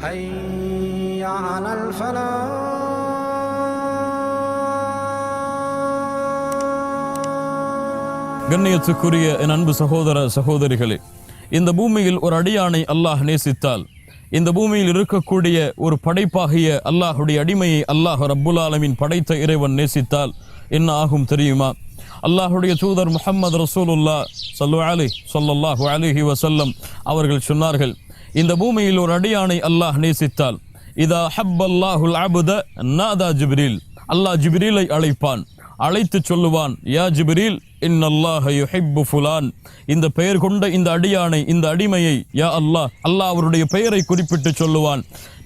حي على الفلاح. கண்ணியத்துக்குரிய என் அன்பு சகோதர சகோதரிகளே, இந்த பூமியில் ஒரு அடியானை அல்லாஹ் நேசித்தால், இந்த பூமியில் இருக்கக்கூடிய ஒரு படைப்பாகிய அல்லாஹுடைய அடிமையை அல்லாஹ் ரப்புல் ஆலமீன் படைத்த இறைவன் நேசித்தால் என்ன ஆகும் தெரியுமா? அல்லாஹுடைய தூதர் முஹம்மது ரசூலுல்லாஹ் ஸல்லல்லாஹு அலைஹி வஸல்லம் அவர்கள் சொன்னார்கள், இந்த பூமியில் ஒரு அடியானை அல்லாஹ் நேசித்தால், இதா ஹப்பல்லாஹுல் அப்த நாதா ஜிப்ரீல், அல்லாஹ் ஜிப்ரீலை அழைப்பான், அழைத்து சொல்லுவான், யா ஜிப்ரீல் இன்னல்லாஹ யுஹிப்பு ஃபுலான், இந்த பெயர் கொண்ட இந்த அடியானை, இந்த அடிமையை யா அல்லாஹ், அல்லாஹ் அவருடைய பெயரை குறிப்பிட்டு சொல்லுவான்,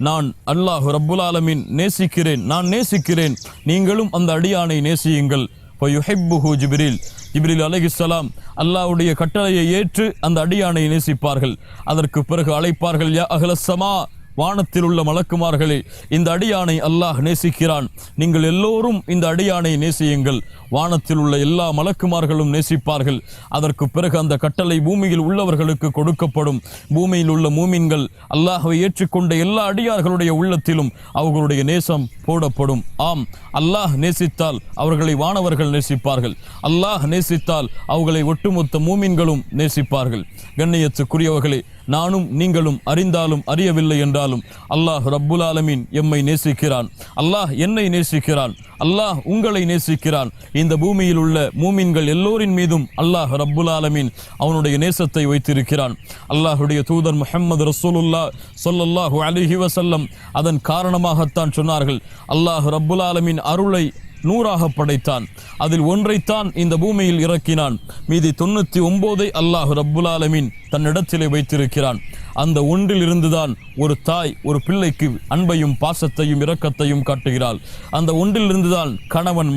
நான் அல்லாஹ் ரப்புல் ஆலமீன் நேசிக்கிறேன், நான் நேசிக்கிறேன், நீங்களும் அந்த அடியானை நேசியுங்கள். ஃபயுஹிப்புஹு ஜிப்ரீல், ஜிப்ரீல் அலைஹிஸ்ஸலாம் அல்லாஹ்வுடைய கட்டளையை ஏற்று அந்த அடியானை நேசிப்பார்கள். அதற்கு பிறகு அழைப்பார்கள், யா அஹ்லஸ் ஸமா, வானத்தில் உள்ள மலக்குமார்களே, இந்த அடியானை அல்லாஹ் நேசிக்கிறான், நீங்கள் எல்லோரும் இந்த அடியானை நேசியுங்கள். வானத்தில் உள்ள எல்லா மலக்குமார்களும் நேசிப்பார்கள். அதற்கு பிறகு அந்த கட்டளை பூமியில் உள்ளவர்களுக்கு கொடுக்கப்படும். பூமியில் உள்ள மூமின்கள் அல்லாஹ்வை ஏற்றுக்கொண்ட எல்லா அடியார்களுடைய உள்ளத்திலும் அவர்களுடைய நேசம் போடப்படும். ஆம், அல்லாஹ் நேசித்தால் அவர்களை வானவர்கள் நேசிப்பார்கள், அல்லாஹ் நேசித்தால் அவர்களை ஒட்டுமொத்த மூமின்களும் நேசிப்பார்கள். கண்ணியத்துக்குரியவர்களே, நானும் நீங்களும் அறிந்தாலும் அறியவில்லை என்றாலும் அல்லாஹ் ரப்புல் ஆலமீன் எம்மை நேசிக்கிறான், அல்லாஹ் என்னை நேசிக்கிறான், அல்லாஹ் உங்களை நேசிக்கிறான். இந்த பூமியில் உள்ள மூமின்கள் எல்லோரின் மீதும் அல்லாஹ் ரப்புல் ஆலமீன் அவனுடைய நேசத்தை வைத்திருக்கிறான். அல்லாஹுடைய தூதர் முஹம்மது ரசூலுல்லாஹ் ஸல்லல்லாஹு அலைஹி வஸல்லம் அதன் காரணமாகத்தான் சொன்னார்கள், அல்லாஹ் ரப்புல் ஆலமீன் அருளை 100 படைத்தான், அதில் ஒன்றைத்தான் இந்த பூமியில் இறக்கினான், மீதி 99 அல்லாஹ் ரப்புல் ஆலமீன் தன்னிடத்திலே வைத்திருக்கிறான். அந்த ஒன்றில் இருந்துதான் ஒரு தாய் ஒரு பிள்ளைக்கு அன்பையும் பாசத்தையும் இரக்கத்தையும் காட்டுகிறாள். அந்த ஒன்றில் இருந்துதான் கணவன்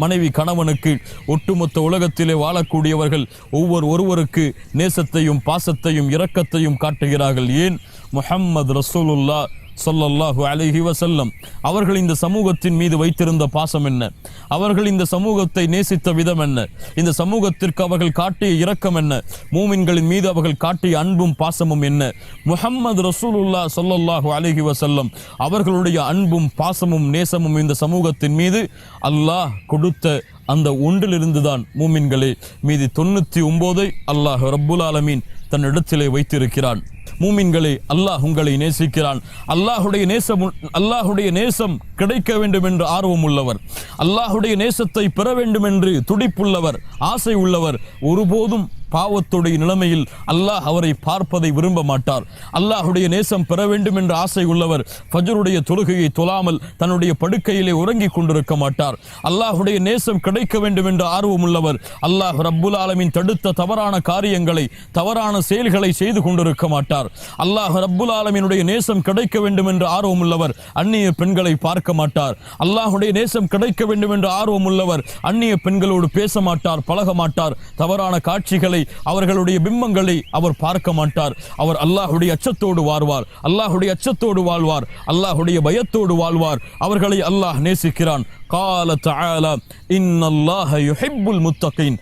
மனைவி கணவனுக்கு, ஒட்டுமொத்த உலகத்திலே வாழக்கூடியவர்கள் ஒருவருக்கு நேசத்தையும் பாசத்தையும் இரக்கத்தையும் காட்டுகிறார்கள். ஏன்? முஹம்மது ரசூலுல்லாஹ் ஸல்லல்லாஹு அலைஹி வஸல்லம் அவர்கள் இந்த சமூகத்தின் மீது வைத்திருந்த பாசம் என்ன? அவர்கள் இந்த சமூகத்தை நேசித்த விதம் என்ன? இந்த சமூகத்திற்கு அவர்கள் காட்டிய இரக்கம் என்ன? மூமின்களின் மீது அவர்கள் காட்டிய அன்பும் பாசமும் என்ன? முஹம்மது ரசூலுல்லாஹ் ஸல்லல்லாஹு அலைஹி வஸல்லம் அவர்களுடைய அன்பும் பாசமும் நேசமும் இந்த சமூகத்தின் மீது அல்லாஹ் கொடுத்த அந்த ஒன்றிலிருந்துதான் மூமின்களே மீதி 99 அல்லாஹ் ரப்புல் ஆலமீன் தன்னிடத்திலே வைத்திருக்கிறான். மூமின்களே, அல்லாஹ் உங்களை நேசிக்கிறான். அல்லாஹுடைய நேசம் கிடைக்க வேண்டும் என்று ஆர்வம் உள்ளவர், அல்லாஹுடைய நேசத்தை பெற வேண்டும் என்று துடிப்புள்ளவர், ஆசை உள்ளவர், ஒருபோதும் பாவத்துடைய நிலைமையில் அல்லாஹ் அவரை பார்ப்பதை விரும்ப மாட்டார். அல்லாஹுடைய நேசம் பெற வேண்டும் என்ற ஆசை உள்ளவர் ஃபஜ்ருடைய தொழுகையை தொழாமல் தன்னுடைய படுக்கையிலே உறங்கிக் கொண்டிருக்க மாட்டார். அல்லாஹுடைய நேசம் கிடைக்க வேண்டும் என்ற ஆர்வம் உள்ளவர் அல்லாஹ் ரப்புல் ஆலமீன் தடுத்த தவறான காரியங்களை, தவறான செயல்களை செய்து கொண்டிருக்க மாட்டார். அல்லாஹ் ரப்புல் ஆலமீனுடைய நேசம் கிடைக்க வேண்டும் என்ற ஆர்வம் உள்ளவர் அந்நிய பெண்களை பார்க்க மாட்டார். அல்லாஹுடைய நேசம் கிடைக்க வேண்டும் என்ற ஆர்வம் உள்ளவர் அந்நிய பெண்களோடு பேச மாட்டார், பழக மாட்டார். தவறான காட்சிகளை, அவர்களுடைய பிம்பங்களை அவர் பார்க்க மாட்டார். அவர் அல்லாஹுடைய அச்சத்தோடு வாழ்வார், அல்லாஹுடைய அச்சத்தோடு வாழ்வார், அல்லாஹுடைய பயத்தோடு வாழ்வார். அவர்களை அல்லாஹ் நேசிக்கிறான். قال تعالى إن الله يحب المتقين,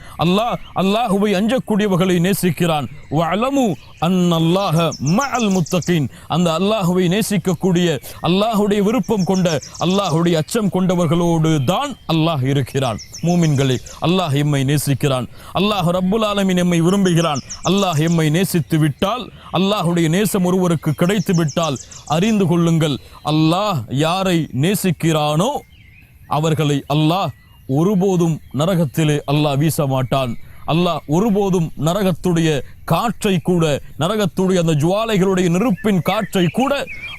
அல்லாஹ்வை அஞ்சக்கூடியவர்களை நேசிக்கிறான். வஅலமு அன்னல்லாஹ மஅல் முத்தகீன், அந்த அல்லாஹ்வை நேசிக்கக்கூடிய, அல்லாஹ்வுடைய விருப்பம் கொண்ட, அல்லாஹ்வுடைய அச்சம் கொண்டவர்களோடு தான் அல்லாஹ் இருக்கிறான். மூமின்களே, அல்லாஹ் எம்மை நேசிக்கிறான், அல்லாஹ் ரப்புல் ஆலமீன் எம்மை விரும்புகிறான். அல்லாஹ் எம்மை நேசித்து விட்டால், அல்லாஹ்வுடைய நேசம் ஒருவருக்கு கிடைத்து விட்டால் அறிந்து கொள்ளுங்கள், அல்லாஹ் யாரை நேசிக்கிறானோ அவர்களை அல்லாஹ் ஒருபோதும் நரகத்திலே அல்லாஹ் வீச மாட்டான். அல்லாஹ் ஒருபோதும் நரகத்துடைய காற்றை கூட, நரகத்துடைய அந்த ஜுவாலைகளுடைய நெருப்பின் காற்றை கூட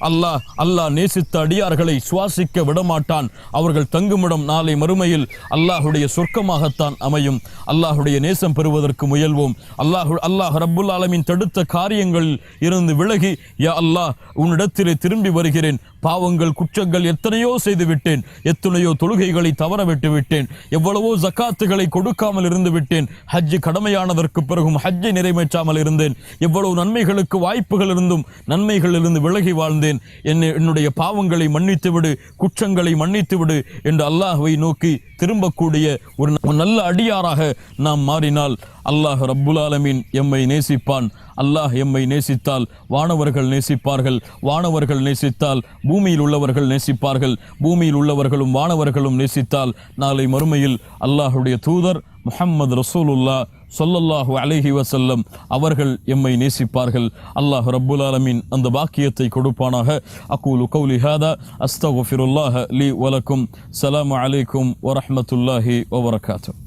அல்லாஹ் நேசித்த அடியார்களை சுவாசிக்க விடமாட்டான். அவர்கள் தங்குமிடம் நாளை மறுமையில் அல்லாஹுடைய சொர்க்கமாகத்தான் அமையும். அல்லாஹுடைய நேசம் பெறுவதற்கு முயல்வோம். அல்லாஹ் ரப்புல் ஆலமீன் தடுத்த காரியங்களில் இருந்து விலகி, யா அல்லாஹ் உன்னிடத்திலே திரும்பி வருகிறேன், பாவங்கள் குற்றங்கள் எத்தனையோ செய்து விட்டேன், எத்தனையோ தொழுகைகளை தவற விட்டு விட்டேன், எவ்வளவோ ஜக்காத்துகளை கொடுக்காமல் இருந்து விட்டேன், ஹஜ் கடமையானதற்கு பிறகும் ஹஜ்ஜை நிறைவேற்றாமல் இருந்தேன், எவ்வளவு நன்மைகளுக்கு வாய்ப்புகள் இருந்தும் நன்மைகளிலிருந்து விலகி வாழ்ந்தேன், என்னுடைய பாவங்களை மன்னித்து விடு, குற்றங்களை மன்னித்து விடு என்று அல்லாஹ்வை நோக்கி திரும்பக்கூடிய ஒரு நல்ல அடியாராக நாம் மாறினால் அல்லாஹ் ரப்புல் ஆலமீன் எம்மை நேசிப்பான். அல்லாஹ் எம்மை நேசித்தால் வானவர்கள் நேசிப்பார்கள், வானவர்கள் நேசித்தால் பூமியில் உள்ளவர்கள் நேசிப்பார்கள், பூமியில் உள்ளவர்களும் வானவர்களும் நேசித்தால் நாளை மறுமையில் அல்லாஹுடைய தூதர் முஹம்மது ரசூலுல்லாஹ் ஸல்லல்லாஹு அலைஹி வஸல்லம் அவர்கள் எம்மை நேசிப்பார்கள். அல்லாஹ் ரப்புல் ஆலமீன் அந்த பாக்கியத்தை கொடுப்பானாக. அகூலு கௌலி ஹாதா அஸ்தக்ஃபிருல்லாஹ லி வலக்கும். ஸலாமு அலைக்கும் வரஹ்மத்துல்லாஹி வபரகாத்துஹு.